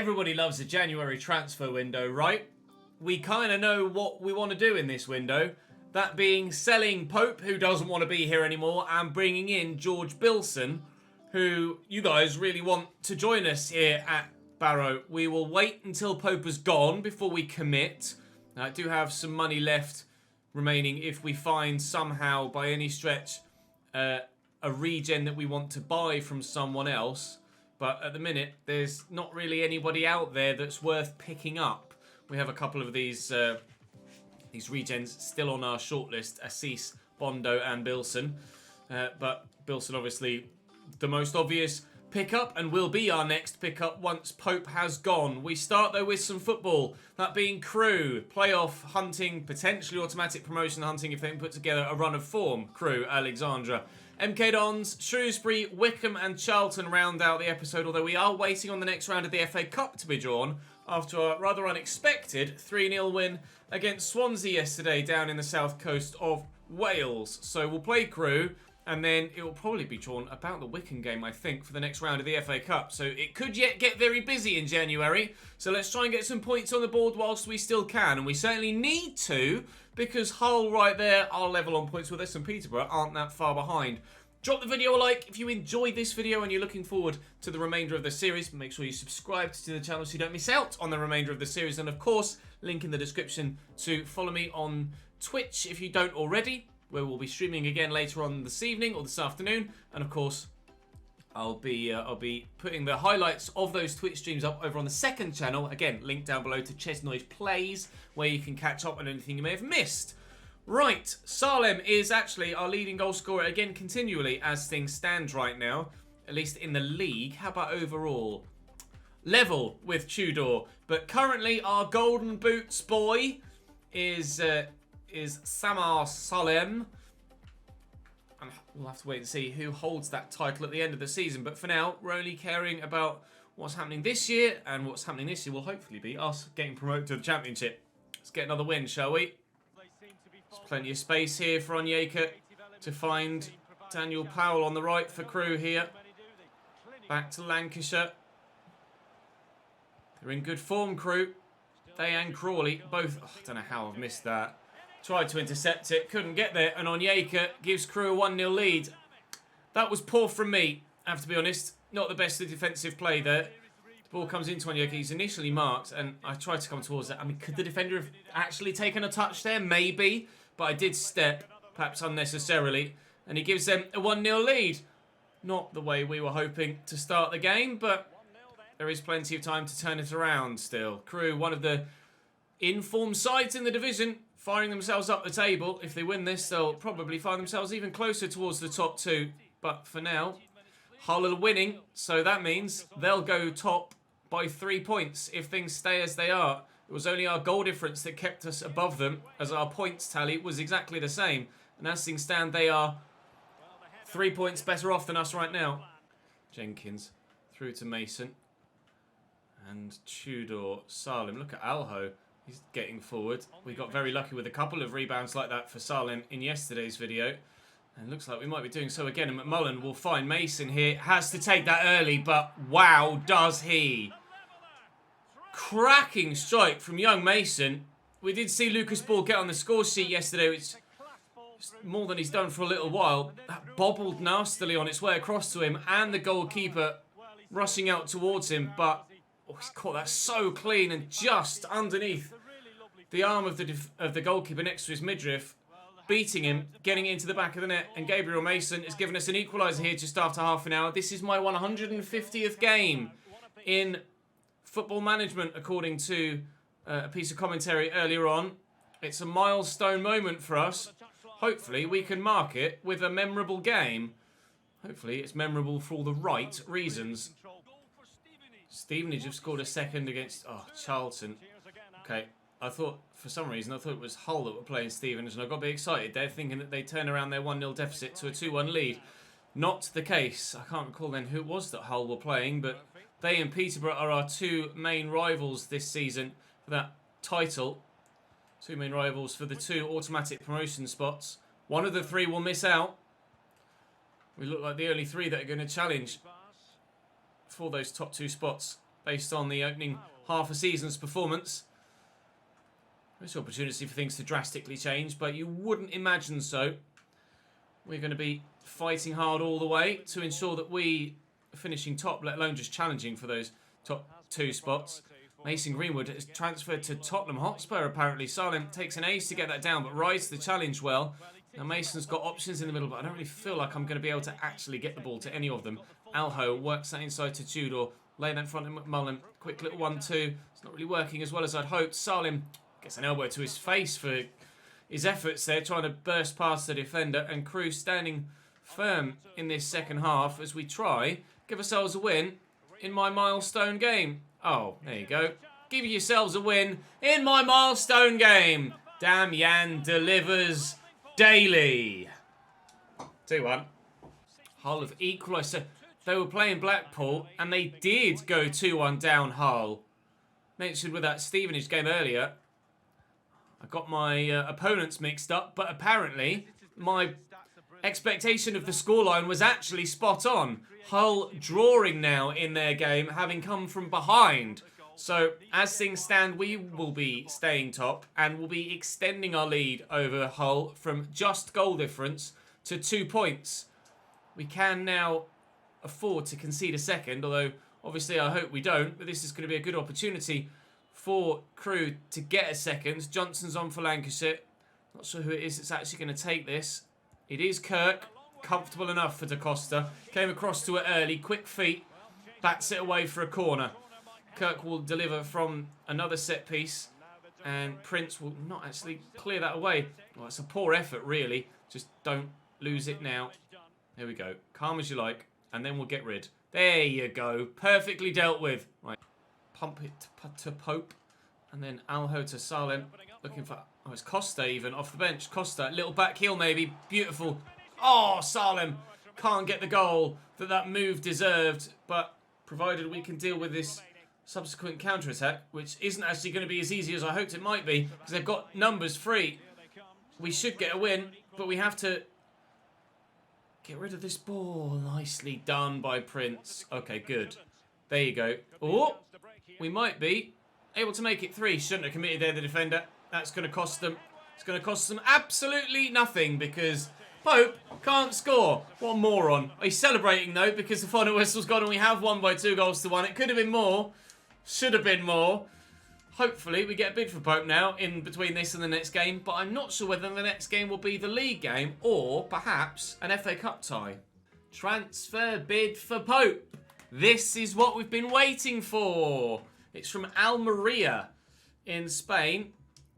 Everybody loves a January transfer window, right? We kind of know what we want to do in this window. That being selling Pope, who doesn't want to be here anymore, and bringing in George Bilson, who you guys really want to join us here at Barrow. We will wait until Pope is gone before we commit. I do have some money left remaining if we find somehow, by any stretch, a regen that we want to buy from someone else. But at the minute, there's not really anybody out there that's worth picking up. We have a couple of these regens still on our shortlist: Assis, Bondo, and Bilson. But Bilson, obviously, the most obvious pickup, and will be our next pickup once Pope has gone. We start though with some football, that being Crew, playoff hunting, potentially automatic promotion hunting if they can put together a run of form. Crew, Alexandra. MK Dons, Shrewsbury, Wickham and Charlton round out the episode, although we are waiting on the next round of the FA Cup to be drawn after a rather unexpected 3-0 win against Swansea yesterday down in the south coast of Wales. So we'll play Crew, and then it will probably be drawn about the Wickham game, I think, for the next round of the FA Cup. So it could yet get very busy in January. So let's try and get some points on the board whilst we still can. And we certainly need to, because Hull right there are level on points with us, and Peterborough aren't that far behind. Drop the video a like if you enjoyed this video and you're looking forward to the remainder of the series. Make sure you subscribe to the channel so you don't miss out on the remainder of the series. And of course, link in the description to follow me on Twitch if you don't already, where we'll be streaming again later on this evening or this afternoon. And of course, I'll be putting the highlights of those Twitch streams up over on the second channel. Again, link down below to Chesnoid Plays, where you can catch up on anything you may have missed. Right, Salem is actually our leading goal scorer again continually as things stand right now, at least in the league. How about overall? Level with Tudor, but currently our golden boots boy is Samar Salem. And we'll have to wait and see who holds that title at the end of the season. But for now, we're only caring about what's happening this year, and what's happening this year will hopefully be us getting promoted to the Championship. Let's get another win, shall we? There's plenty of space here for Onyeka to find Daniel Powell on the right for Crew here. Back to Lancashire. They're in good form, Crew. They and Crawley both. Oh, I don't know how I've missed that. Tried to intercept it, couldn't get there, and Onyeka gives Crew a 1-0 lead. That was poor from me, I have to be honest. Not the best defensive play there. The ball comes into Onyeka. He's initially marked, and I tried to come towards it. I mean, could the defender have actually taken a touch there? Maybe. But I did step, perhaps unnecessarily, and he gives them a 1-0 lead. Not the way we were hoping to start the game, but there is plenty of time to turn it around still. Crew, one of the in-form sides in the division, firing themselves up the table. If they win this, they'll probably find themselves even closer towards the top two. But for now, Hull are winning, so that means they'll go top by 3 points if things stay as they are. It was only our goal difference that kept us above them, as our points tally was exactly the same. And as things stand, they are 3 points better off than us right now. Jenkins through to Mason. And Tudor, Salem. Look at Alho. He's getting forward. We got very lucky with a couple of rebounds like that for Salem in yesterday's video. And looks like we might be doing so again. And McMullen will find Mason here. Has to take that early, but wow, does he. Cracking strike from young Mason. We did see Lucas Ball get on the score sheet yesterday, which is more than he's done for a little while. That bobbled nastily on its way across to him, and the goalkeeper rushing out towards him, but he's caught that so clean and just underneath the arm of the goalkeeper next to his midriff, beating him, getting it into the back of the net, and Gabriel Mason has given us an equaliser here just after half an hour. This is my 150th game in Football Management, according to a piece of commentary earlier on. It's a milestone moment for us. Hopefully we can mark it with a memorable game. Hopefully it's memorable for all the right reasons. Stevenage have scored a second against Charlton. Okay, I thought, for some reason, it was Hull that were playing Stevenage, and I got a bit excited there, thinking that they'd turn around their 1-0 deficit to a 2-1 lead. Not the case. I can't recall then who it was that Hull were playing, but they and Peterborough are our two main rivals this season for that title. Two main rivals for the two automatic promotion spots. One of the three will miss out. We look like the only three that are going to challenge for those top two spots based on the opening half a season's performance. There's opportunity for things to drastically change, but you wouldn't imagine so. We're going to be fighting hard all the way to ensure that we are finishing top, let alone just challenging for those top 2 spots. Mason Greenwood has transferred to Tottenham Hotspur, apparently. Salim takes an ace to get that down, but rides the challenge well. Now Mason's got options in the middle, but I don't really feel like I'm going to be able to actually get the ball to any of them. Alho works that inside to Tudor. Lay that in front of McMullen. Quick little 1-2. It's not really working as well as I'd hoped. Salim gets an elbow to his face for his efforts there, trying to burst past the defender. And Crew standing firm in this second half as we try give ourselves a win in my milestone game. Oh, there you go. Give yourselves a win in my milestone game. Damian delivers daily. 2-1. Hull have equalised. So they were playing Blackpool and they did go 2-1 down Hull. Mentioned with that Stevenage game earlier, I got my opponents mixed up, but apparently my expectation of the scoreline was actually spot on. Hull drawing now in their game, having come from behind. So, as things stand, we will be staying top and will be extending our lead over Hull from just goal difference to 2 points. We can now afford to concede a second, although obviously I hope we don't, but this is going to be a good opportunity for Crew to get a second. Johnson's on for Lancashire. Not sure who it is that's actually going to take this. It is Kirk. Comfortable enough for Da Costa. Came across to it early. Quick feet. Bats it away for a corner. Kirk will deliver from another set piece. And Prince will not actually clear that away. Well, it's a poor effort, really. Just don't lose it now. There we go. Calm as you like. And then we'll get rid. There you go. Perfectly dealt with. Right. Pump it to Pope. And then Alho to Salim. Looking for... Oh, it's Costa even. Off the bench. Costa. Little back heel maybe. Beautiful. Oh, Salim can't get the goal that move deserved. But provided we can deal with this subsequent counter-attack, which isn't actually going to be as easy as I hoped it might be, because they've got numbers free, we should get a win, but we have to get rid of this ball. Nicely done by Prince. Okay, good. There you go. Oh, we might be able to make it 3. Shouldn't have committed there, the defender. That's going to cost them. It's going to cost them absolutely nothing because Pope can't score. What a moron. He's celebrating, though, because the final whistle's gone and we have won by 2-1. It could have been more. Should have been more. Hopefully, we get a bid for Pope now in between this and the next game, but I'm not sure whether the next game will be the league game or perhaps an FA Cup tie. Transfer bid for Pope. This is what we've been waiting for. It's from Almeria in Spain.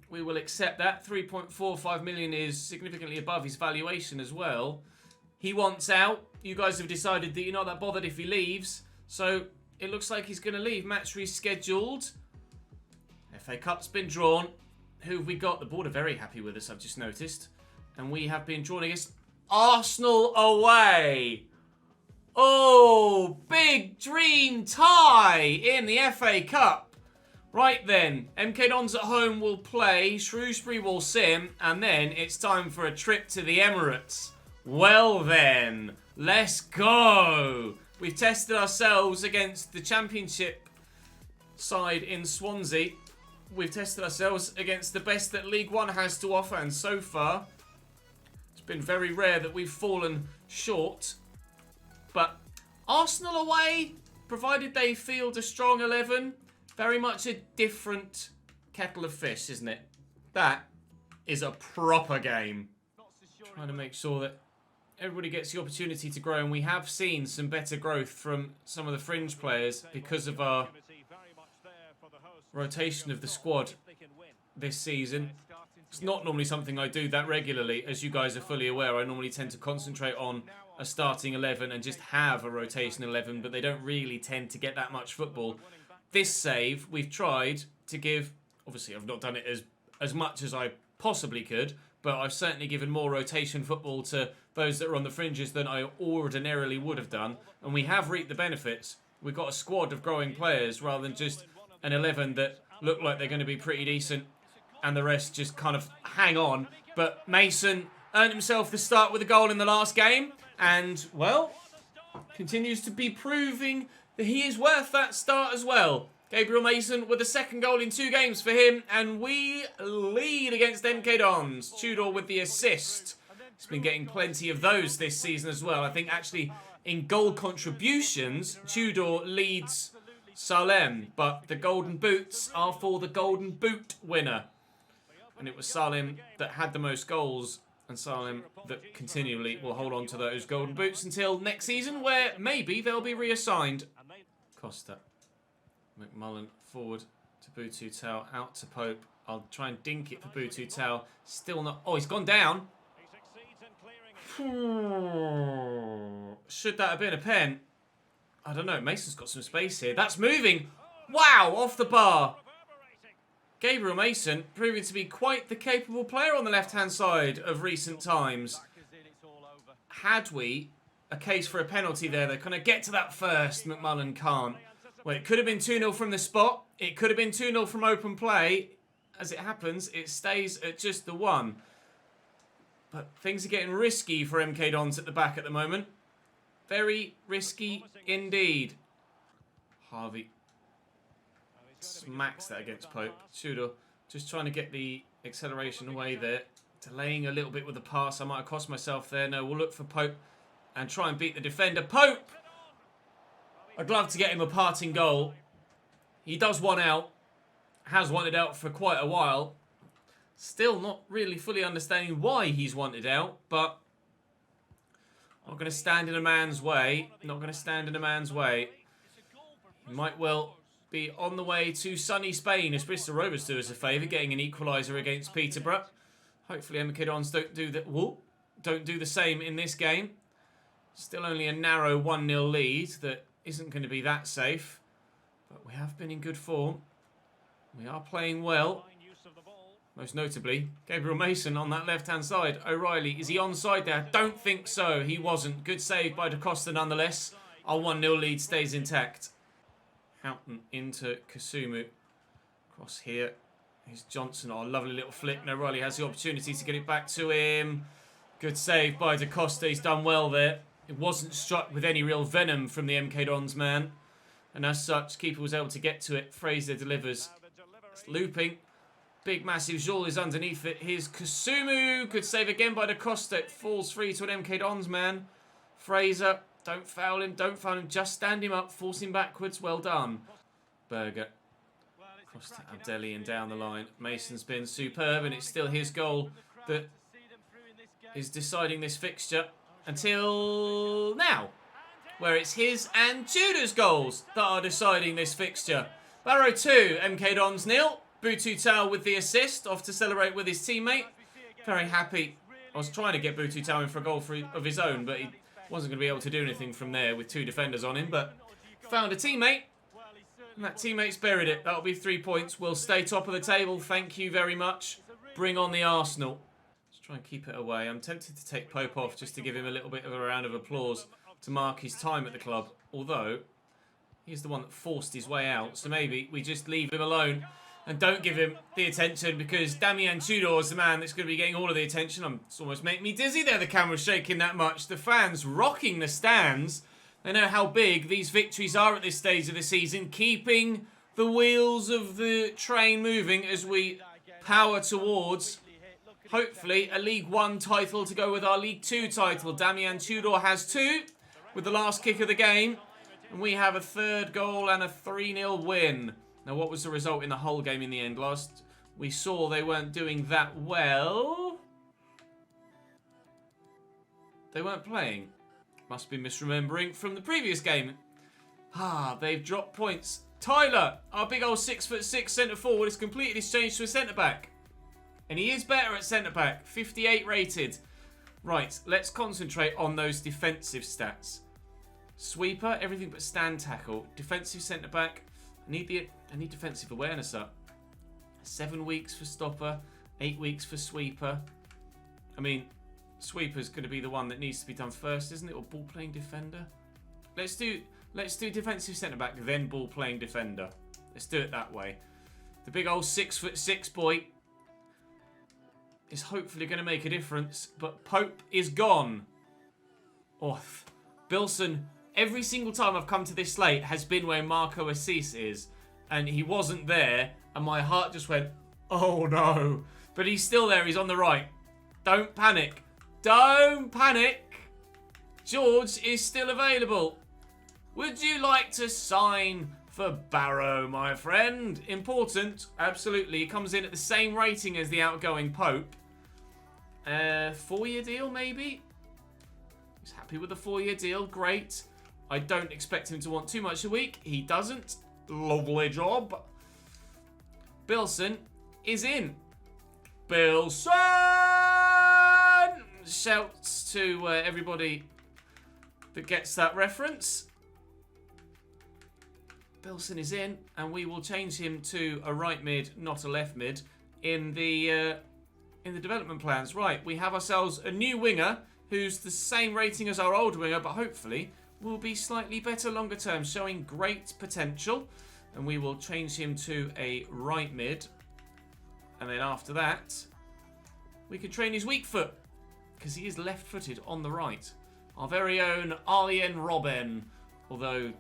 We will accept that. 3.45 million is significantly above his valuation as well. He wants out. You guys have decided that you're not that bothered if he leaves. So it looks like he's going to leave. Match rescheduled. FA Cup's been drawn. Who have we got? The board are very happy with us, I've just noticed. And we have been drawn against Arsenal away. Oh, big dream tie in the FA Cup. Right then, MK Dons at home will play, Shrewsbury will sim, and then it's time for a trip to the Emirates. Well then, let's go. We've tested ourselves against the Championship side in Swansea. We've tested ourselves against the best that League One has to offer, and so far, it's been very rare that we've fallen short. But Arsenal away, provided they field a strong 11, very much a different kettle of fish, isn't it? That is a proper game. Trying to make sure that everybody gets the opportunity to grow, and we have seen some better growth from some of the fringe players because of our rotation of the squad this season. It's not normally something I do that regularly, as you guys are fully aware. I normally tend to concentrate on a starting 11 and just have a rotation 11, but they don't really tend to get that much football. This save, we've tried to give... Obviously, I've not done it as much as I possibly could, but I've certainly given more rotation football to those that are on the fringes than I ordinarily would have done, and we have reaped the benefits. We've got a squad of growing players rather than just an 11 that look like they're going to be pretty decent and the rest just kind of hang on. But Mason earned himself the start with a goal in the last game and, well, continues to be proving he is worth that start as well. Gabriel Mason with the second goal in 2 games for him, and we lead against MK Dons. Tudor with the assist. He's been getting plenty of those this season as well. I think actually in goal contributions, Tudor leads Salem, but the golden boots are for the golden boot winner. And it was Salem that had the most goals, and Salem that continually will hold on to those golden boots until next season, where maybe they'll be reassigned. Costa. McMullen forward to Butu Tau, out to Pope. I'll try and dink it for Butu Tau. Still not... Oh, he's gone down. Should that have been a pen? I don't know. Mason's got some space here. That's moving. Wow, off the bar. Gabriel Mason proving to be quite the capable player on the left-hand side of recent times. Had we a case for a penalty there, they're going to get to that first. McMullen can't. Well, it could have been 2-0 from the spot. It could have been 2-0 from open play. As it happens, it stays at just the 1. But things are getting risky for MK Dons at the back at the moment. Very risky indeed. Harvey smacks that against Pope. Tudor just trying to get the acceleration away there. Delaying a little bit with the pass. I might have cost myself there. No, we'll look for Pope and try and beat the defender. Pope! I'd love to get him a parting goal. He does want out. Has wanted out for quite a while. Still not really fully understanding why he's wanted out, but not going to stand in a man's way. Not going to stand in a man's way. He might well be on the way to sunny Spain as Bristol Rovers do us a favour, getting an equaliser against Peterborough. Hopefully MK Dons don't do the same in this game. Still only a narrow 1-0 lead that isn't going to be that safe. But we have been in good form. We are playing well. Most notably, Gabriel Mason on that left-hand side. O'Reilly, is he onside there? Don't think so. He wasn't. Good save by Da Costa nonetheless. Our 1-0 lead stays intact. Houghton into Kasumu. Cross here. Here's Johnson. Oh, lovely little flick. And O'Reilly has the opportunity to get it back to him. Good save by Da Costa. He's done well there. It wasn't struck with any real venom from the MK Dons man. And as such, keeper was able to get to it. Fraser delivers. It's looping. Big, massive Joel is underneath it. Here's Kasumu. Good save again by Da Costa. It falls free to an MK Dons man. Fraser. Don't foul him. Don't foul him. Just stand him up. Force him backwards. Well done. Berger. Cross to Abdelli and down the line. Mason's been superb, and it's still his goal that is deciding this fixture until now, where it's his and Tudor's goals that are deciding this fixture. Barrow 2, MK Dons 0. Butu Tau with the assist, off to celebrate with his teammate. Very happy. I was trying to get Butu Tau in for a goal of his own, but he wasn't going to be able to do anything from there with 2 defenders on him, but found a teammate. And that teammate's buried it. That'll be 3 points. We'll stay top of the table. Thank you very much. Bring on the Arsenal. Let's try and keep it away. I'm tempted to take Pope off just to give him a little bit of a round of applause to mark his time at the club. Although, he's the one that forced his way out. So maybe we just leave him alone and don't give him the attention, because Damian Tudor is the man that's going to be getting all of the attention. It's almost making me dizzy there, the camera's shaking that much. The fans rocking the stands. They know how big these victories are at this stage of the season, keeping the wheels of the train moving as we power towards, hopefully, a League 1 title to go with our League 2 title. Damian Tudor has 2 with the last kick of the game, and we have a 3rd goal and a 3-0 win. Now, what was the result in the whole game in the end? Last we saw they weren't doing that well. They weren't playing. Must be misremembering from the previous game. They've dropped points. Tyler, our big old 6'6" centre forward, has completed his change to a centre back. And he is better at centre back. 58 rated. Right, let's concentrate on those defensive stats. Sweeper, everything but stand tackle. Defensive centre back. I need defensive awareness up. 7 weeks for stopper, 8 weeks for sweeper. I mean, sweeper's going to be the one that needs to be done first, isn't it? Or ball playing defender. Let's do defensive centre back, then ball playing defender. Let's do it that way. The big old 6'6" boy is hopefully going to make a difference, but Pope is gone. Oh, Bilson Every single time I've come to this slate has been where Marco Assis is. And he wasn't there. And my heart just went, oh no. But he's still there. He's on the right. Don't panic. Don't panic. George is still available. Would you like to sign for Barrow, my friend? Important. Absolutely. He comes in at the same rating as the outgoing Pope. 4-year deal, maybe? He's happy with the 4-year deal. Great. I don't expect him to want too much a week. He doesn't. Lovely job. Bilson is in. Bilson! Shouts to everybody that gets that reference. Bilson is in, and we will change him to a right mid, not a left mid, in the development plans. Right, we have ourselves a new winger who's the same rating as our old winger, but hopefully will be slightly better longer term, showing great potential. And we will change him to a right mid. And then after that, we can train his weak foot, because he is left-footed on the right. Our very own Arjen Robben, although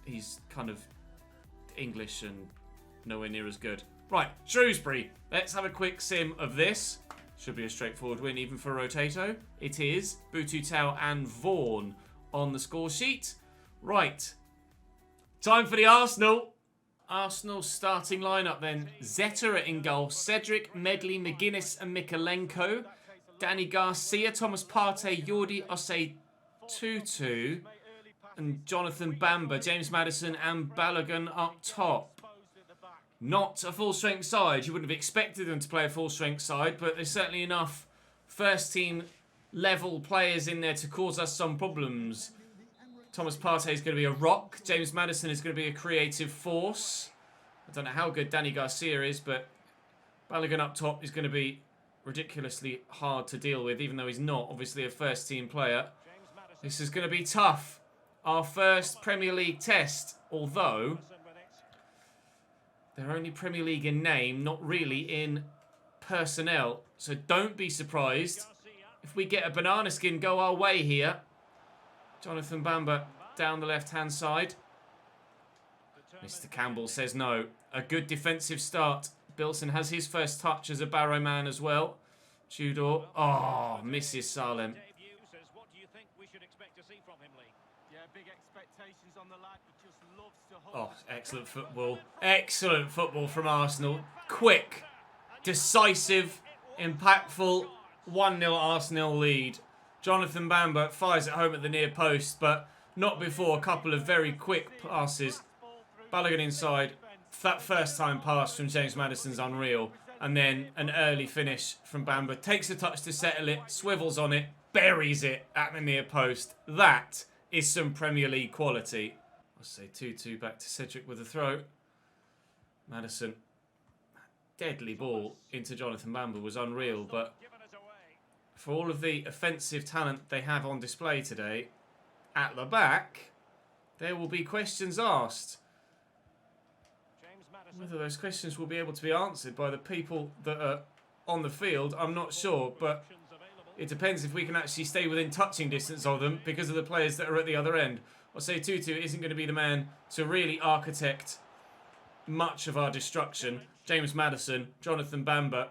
he's kind of English and nowhere near as good. Right, Shrewsbury. Let's have a quick sim of this. Should be a straightforward win even for Rotato. It is. Bututau and Vaughan on the score sheet. Right. Time for the Arsenal. Arsenal starting lineup then. Zeta in goal. Cedric, Medley, McGuinness and Mikalenko. Danny Garcia, Thomas Partey, Jordi Osei Tutu. And Jonathan Bamba, James Maddison and Balogun up top. Not a full-strength side. You wouldn't have expected them to play a full-strength side, but there's certainly enough first-team level players in there to cause us some problems. Thomas Partey is going to be a rock. James Maddison is going to be a creative force. I don't know how good Danny Garcia is, but Balogun up top is going to be ridiculously hard to deal with, even though he's not obviously a first-team player. This is going to be tough. Our first Premier League test, although they're only Premier League in name, not really in personnel. So don't be surprised if we get a banana skin go our way here. Jonathan Bamba down the left-hand side. Mr. Campbell says no. A good defensive start. Bilson has his first touch as a Barrow man as well. Tudor. Oh, misses Salem. Oh, excellent football. Excellent football from Arsenal. Quick, decisive, impactful. 1-0 Arsenal lead. Jonathan Bamba fires it home at the near post, but not before a couple of very quick passes. Balogun inside. That first time pass from James Maddison's unreal. And then an early finish from Bamba. Takes a touch to settle it, swivels on it, buries it at the near post. That is some Premier League quality. I'll say 2-2 back to Cedric with a throw. Maddison. Deadly ball into Jonathan Bamba was unreal, but for all of the offensive talent they have on display today, at the back, there will be questions asked. Whether those questions will be able to be answered by the people that are on the field, I'm not sure, but it depends if we can actually stay within touching distance of them because of the players that are at the other end. I'll say Tutu isn't going to be the man to really architect much of our destruction. James Maddison, Jonathan Bamba.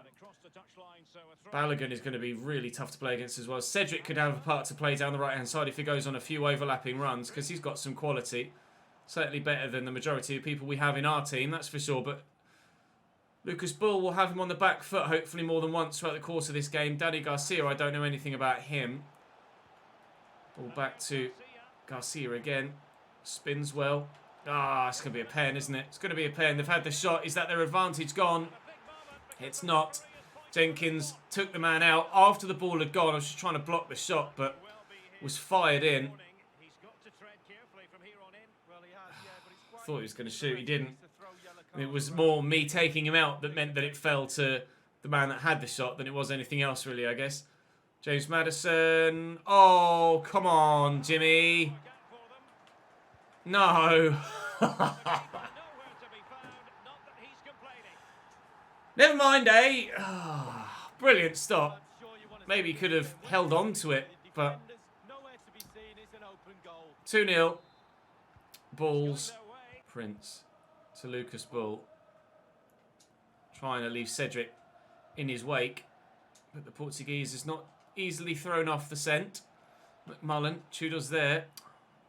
Balogun is going to be really tough to play against as well. Cedric could have a part to play down the right-hand side if he goes on a few overlapping runs because he's got some quality. Certainly better than the majority of people we have in our team, that's for sure. But Lucas Bull will have him on the back foot hopefully more than once throughout the course of this game. Danny Garcia, I don't know anything about him. Ball back to Garcia again. Spins well. Ah, it's going to be a pen, isn't it? It's going to be a pen. They've had the shot. Is that their advantage gone? It's not. Jenkins took the man out after the ball had gone. I was just trying to block the shot, but was fired in. Thought he was going to shoot. He didn't. It was more me taking him out that meant that it fell to the man that had the shot than it was anything else, really, I guess. James Maddison. Oh, come on, Jimmy. No. Never mind, eh? Oh, brilliant stop. Maybe he could have held on to it, but 2-0. Balls. Prince to Lucas Bull. Trying to leave Cedric in his wake. But the Portuguese is not easily thrown off the scent. McMullen, Tudor's there.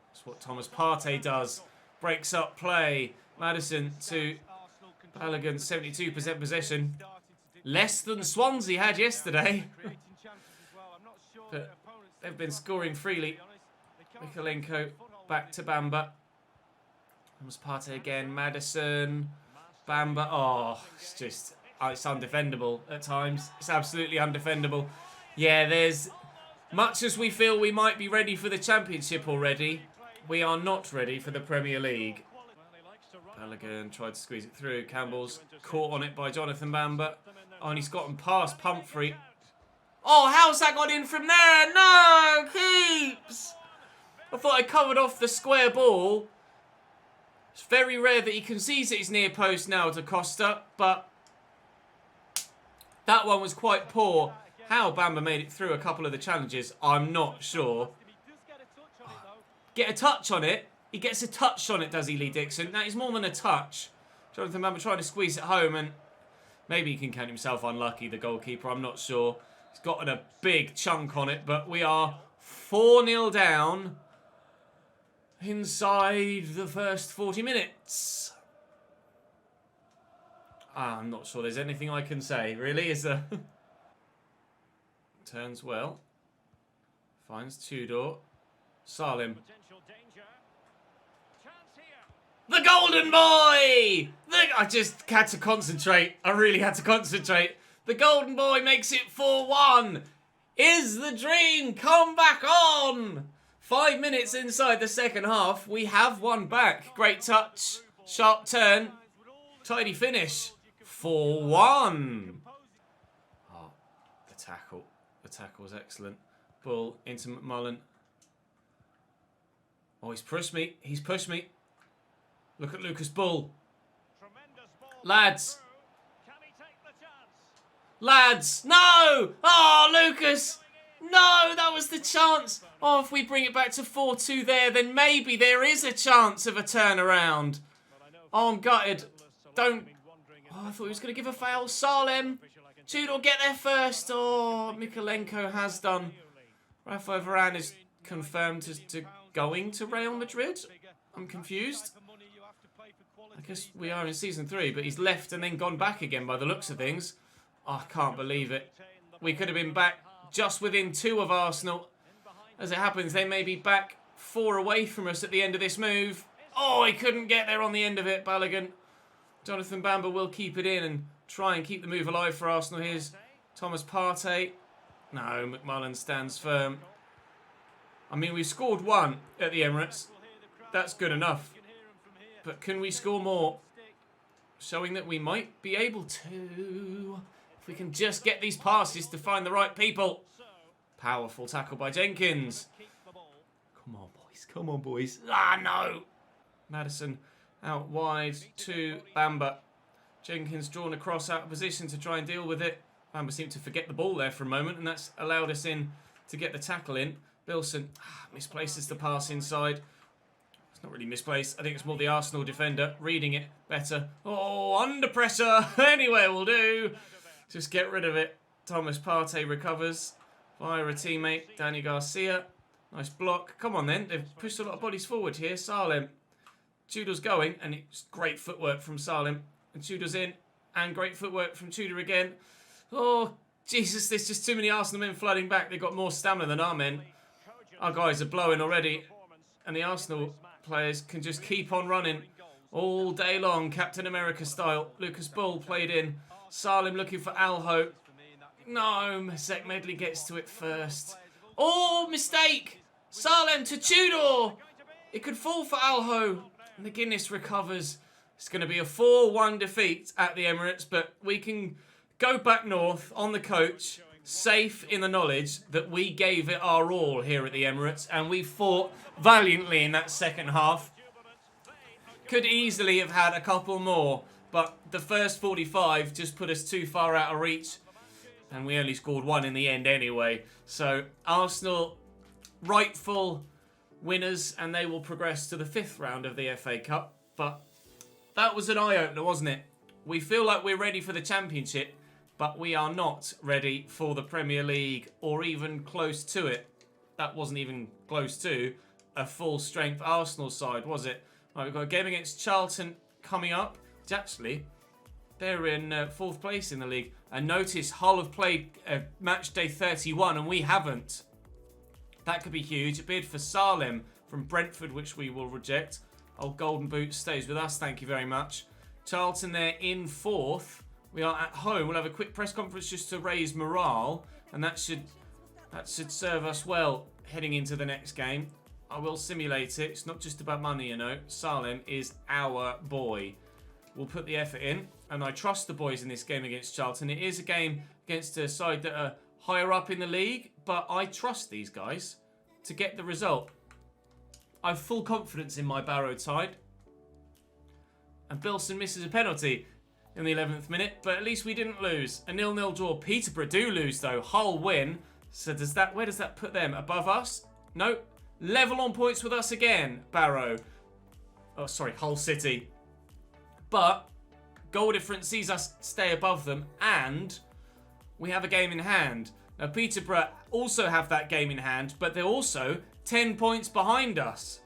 That's what Thomas Partey does. Breaks up play. Maddison to Balogun, 72% possession. Less than Swansea had yesterday. But they've been scoring freely. Mikalenko back to Bamba. Thomas Partey again. Maddison. Bamba. Oh, it's undefendable at times. It's absolutely undefendable. Yeah, there's... Much as we feel we might be ready for the Championship already, we are not ready for the Premier League. Balogun tried to squeeze it through. Campbell's caught on it by Jonathan Bamba. Oh, and he's gotten past Pumphrey. Oh, how's that got in from there? No, keeps! I thought I covered off the square ball. It's very rare that he concedes at his near post now to Costa, but that one was quite poor. How Bamba made it through a couple of the challenges, I'm not sure. Get a touch on it. He gets a touch on it, does he, Lee Dixon? That is more than a touch. Jonathan Bamba trying to squeeze it home, and maybe he can count himself unlucky, the goalkeeper. I'm not sure. He's gotten a big chunk on it, but we are 4-0 down inside the first 40 minutes. I'm not sure there's anything I can say, really, is there? Turns well. Finds Tudor. Salim. The golden boy! I just had to concentrate. I really had to concentrate. The golden boy makes it 4-1. Is the dream come back on? 5 minutes inside the second half. We have one back. Great touch. Sharp turn. Tidy finish. 4-1. Oh, the tackle. The tackle was excellent. Bull into McMullen. Oh, he's pushed me. He's pushed me. Look at Lucas Bull. Lads. Lads. No! Oh, Lucas. No, that was the chance. Oh, if we bring it back to 4-2 there, then maybe there is a chance of a turnaround. Oh, I'm gutted. Don't... Oh, I thought he was going to give a foul. Salem. Tudor, get there first. Oh, Mikalenko has done. Rafael Varane is confirmed to going to Real Madrid. I'm confused. I guess we are in season 3, but he's left and then gone back again by the looks of things. Oh, I can't believe it. We could have been back just within 2 of Arsenal. As it happens, they may be back 4 away from us at the end of this move. Oh, he couldn't get there on the end of it, Balogun. Jonathan Bamba will keep it in and try and keep the move alive for Arsenal. Here's Thomas Partey. No, McMullen stands firm. I mean, we scored 1 at the Emirates. That's good enough. But can we score more? Showing that we might be able to. If we can just get these passes to find the right people. Powerful tackle by Jenkins. Come on, boys. Come on, boys. Ah, no. Maddison out wide to Bamba. Jenkins drawn across out of position to try and deal with it. Bamba seemed to forget the ball there for a moment, and that's allowed us in to get the tackle in. Bilson misplaces the pass inside. It's not really misplaced. I think it's more the Arsenal defender reading it better. Oh, under pressure. Anyway, will do. Just get rid of it. Thomas Partey recovers via a teammate, Danny Garcia. Nice block. Come on then. They've pushed a lot of bodies forward here. Salem. Tudor's going, and it's great footwork from Salem. And Tudor's in, and great footwork from Tudor again. Oh, Jesus, there's just too many Arsenal men flooding back. They've got more stamina than our men. Our guys are blowing already. And the Arsenal players can just keep on running all day long, Captain America style. Lucas Bull played in. Salem looking for Alho. No, Masek Medley gets to it first. Oh, mistake! Salem to Tudor! It could fall for Alho. And the Guinness recovers. It's going to be a 4-1 defeat at the Emirates, but we can go back north on the coach, safe in the knowledge that we gave it our all here at the Emirates, and we fought valiantly in that second half. Could easily have had a couple more, but the first 45 just put us too far out of reach, and we only scored 1 in the end anyway. So Arsenal, rightful winners, and they will progress to the 5th round of the FA Cup. But that was an eye-opener, wasn't it? We feel like we're ready for the Championship, but we are not ready for the Premier League, or even close to it. That wasn't even close to a full-strength Arsenal side, was it? Right, we've got a game against Charlton coming up. Which actually, they're in 4th place in the league. And notice Hull have played match day 31 and we haven't. That could be huge. A bid for Salem from Brentford, which we will reject. Old Golden Boot stays with us. Thank you very much. Charlton, they're in 4th. We are at home. We'll have a quick press conference just to raise morale. And that should serve us well heading into the next game. I will simulate it. It's not just about money, you know. Salem is our boy. We'll put the effort in. And I trust the boys in this game against Charlton. It is a game against a side that are higher up in the league. But I trust these guys to get the result. I have full confidence in my Barrow side. And Bilson misses a penalty in the 11th minute. But at least we didn't lose. A 0-0 draw. Peterborough do lose, though. Hull win. So where does that put them? Above us? No. Level on points with us again, Barrow. Oh, sorry, Hull City. But goal difference sees us stay above them, and we have a game in hand. Now, Peterborough also have that game in hand, but they're also 10 points behind us.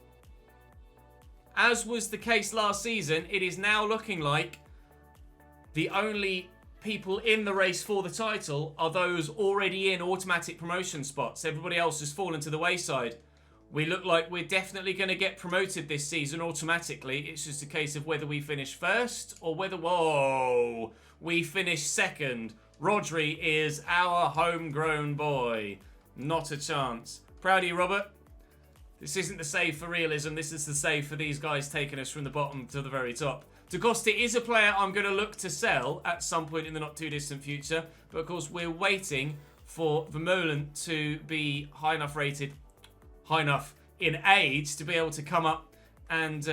As was the case last season, it is now looking like the only people in the race for the title are those already in automatic promotion spots. Everybody else has fallen to the wayside. We look like we're definitely going to get promoted this season automatically. It's just a case of whether we finish first or whether, whoa, we finish second. Rodri is our homegrown boy. Not a chance. Proud of you, Robert. This isn't the save for realism. This is the save for these guys taking us from the bottom to the very top. DeCosta is a player I'm going to look to sell at some point in the not too distant future. But of course, we're waiting for Vermeulen to be high enough rated, high enough in age to be able to come up and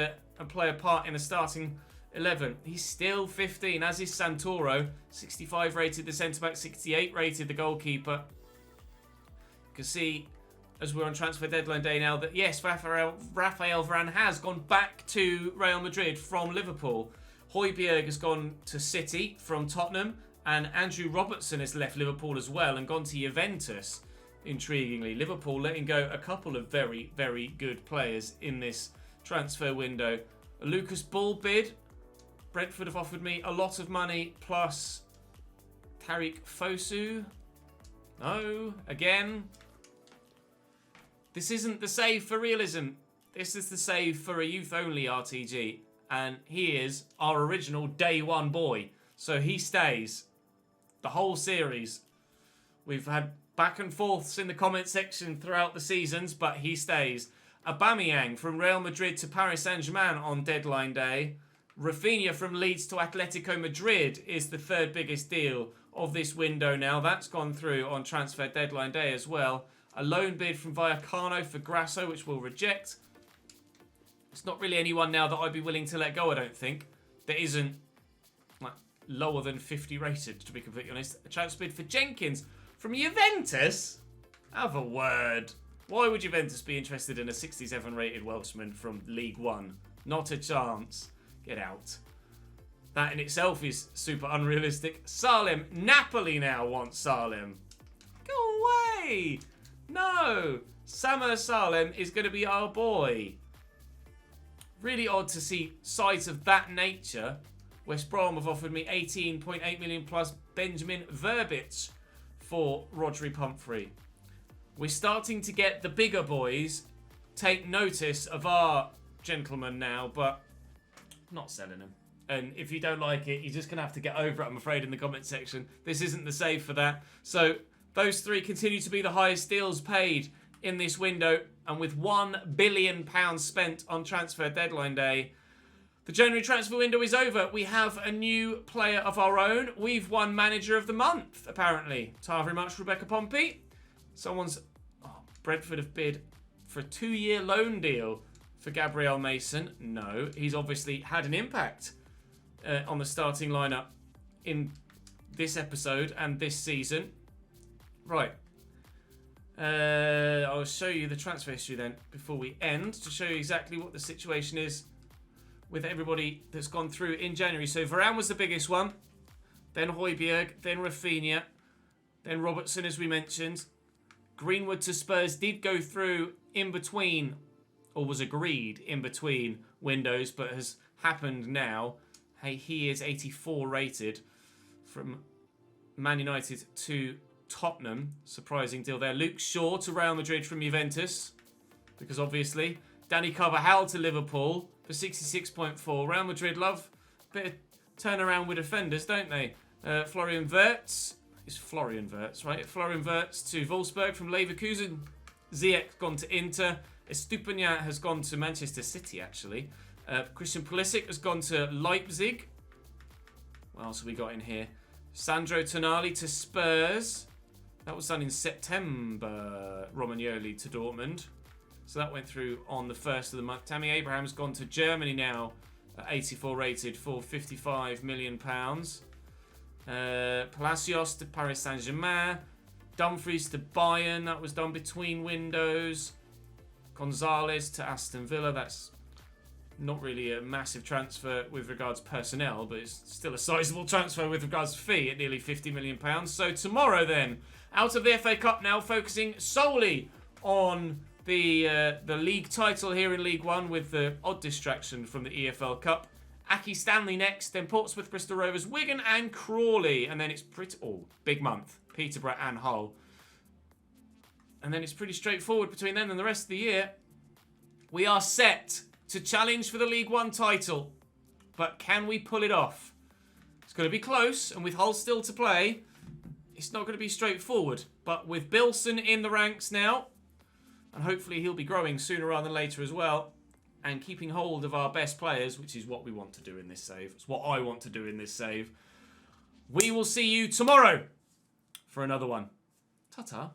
play a part in a starting 11. He's still 15, as is Santoro. 65 rated the centre-back, 68 rated the goalkeeper. You can see, as we're on transfer deadline day now, that yes, Rafael Varane has gone back to Real Madrid from Liverpool. Højbjerg has gone to City from Tottenham, and Andrew Robertson has left Liverpool as well and gone to Juventus. Intriguingly, Liverpool letting go a couple of very, very good players in this transfer window. A Lucas Bull bid. Brentford have offered me a lot of money, plus Tariq Fosu. No, again. This isn't the save for realism. This is the save for a youth-only RTG. And he is our original day one boy. So he stays the whole series. We've had back and forths in the comment section throughout the seasons, but he stays. Aubameyang from Real Madrid to Paris Saint-Germain on deadline day. Rafinha from Leeds to Atletico Madrid is the 3rd biggest deal of this window now. That's gone through on transfer deadline day as well. A loan bid from Vallecano for Grasso, which we'll reject. It's not really anyone now that I'd be willing to let go, I don't think. There isn't like, lower than 50 rated, to be completely honest. A transfer bid for Jenkins from Juventus? Have a word. Why would Juventus be interested in a 67 rated Welshman from League One? Not a chance. Get out. That in itself is super unrealistic. Salem. Napoli now wants Salem. Go away. No. Samer Salem is going to be our boy. Really odd to see sides of that nature. West Brom have offered me 18.8 million plus Benjamin Verbic for Rodri Pumphrey. We're starting to get the bigger boys take notice of our gentlemen now, but not selling them. And if you don't like it, you're just going to have to get over it, I'm afraid, in the comment section. This isn't the save for that. So those three continue to be the highest deals paid in this window. And with £1 billion spent on transfer deadline day, the January transfer window is over. We have a new player of our own. We've won Manager of the Month, apparently. Tar very much, Rebecca Pompey. Brentford have bid for a 2-year loan deal for Gabriel Mason. No, he's obviously had an impact on the starting lineup in this episode and this season. Right. I'll show you the transfer history then before we end to show you exactly what the situation is with everybody that's gone through in January. So Varane was the biggest one, then Højbjerg, then Rafinha, then Robertson, as we mentioned. Greenwood to Spurs did go through in between, or was agreed in between windows, but has happened now. Hey, he is 84 rated from Man United to Tottenham. Surprising deal there. Luke Shaw to Real Madrid from Juventus, because obviously Danny Carvajal to Liverpool for 66.4. Real Madrid love a bit of turnaround with defenders, don't they? Florian Wirtz. It's Florian Wirtz, right? Florian Wirtz to Wolfsburg from Leverkusen. Ziyech gone to Inter. Estupinian has gone to Manchester City, actually. Christian Pulisic has gone to Leipzig. What else have we got in here? Sandro Tonali to Spurs. That was done in September. Romagnoli to Dortmund. So that went through on the 1st of the month. Tammy Abraham's gone to Germany now. 84 rated for £55 million. Palacios to Paris Saint-Germain. Dumfries to Bayern. That was done between windows. Gonzalez to Aston Villa. That's not really a massive transfer with regards to personnel, but it's still a sizable transfer with regards to fee at nearly £50 million. So tomorrow then, out of the FA Cup now, focusing solely on the league title here in League One with the odd distraction from the EFL Cup. Aki Stanley next, then Portsmouth, Bristol Rovers, Wigan and Crawley. And then it's pretty... Oh, big month. Peterborough and Hull. And then it's pretty straightforward between then and the rest of the year. We are set to challenge for the League One title. But can we pull it off? It's going to be close, and with Hull still to play, it's not going to be straightforward. But with Bilson in the ranks now, and hopefully he'll be growing sooner rather than later as well, and keeping hold of our best players, which is what we want to do in this save. It's what I want to do in this save. We will see you tomorrow for another one. Ta-ta.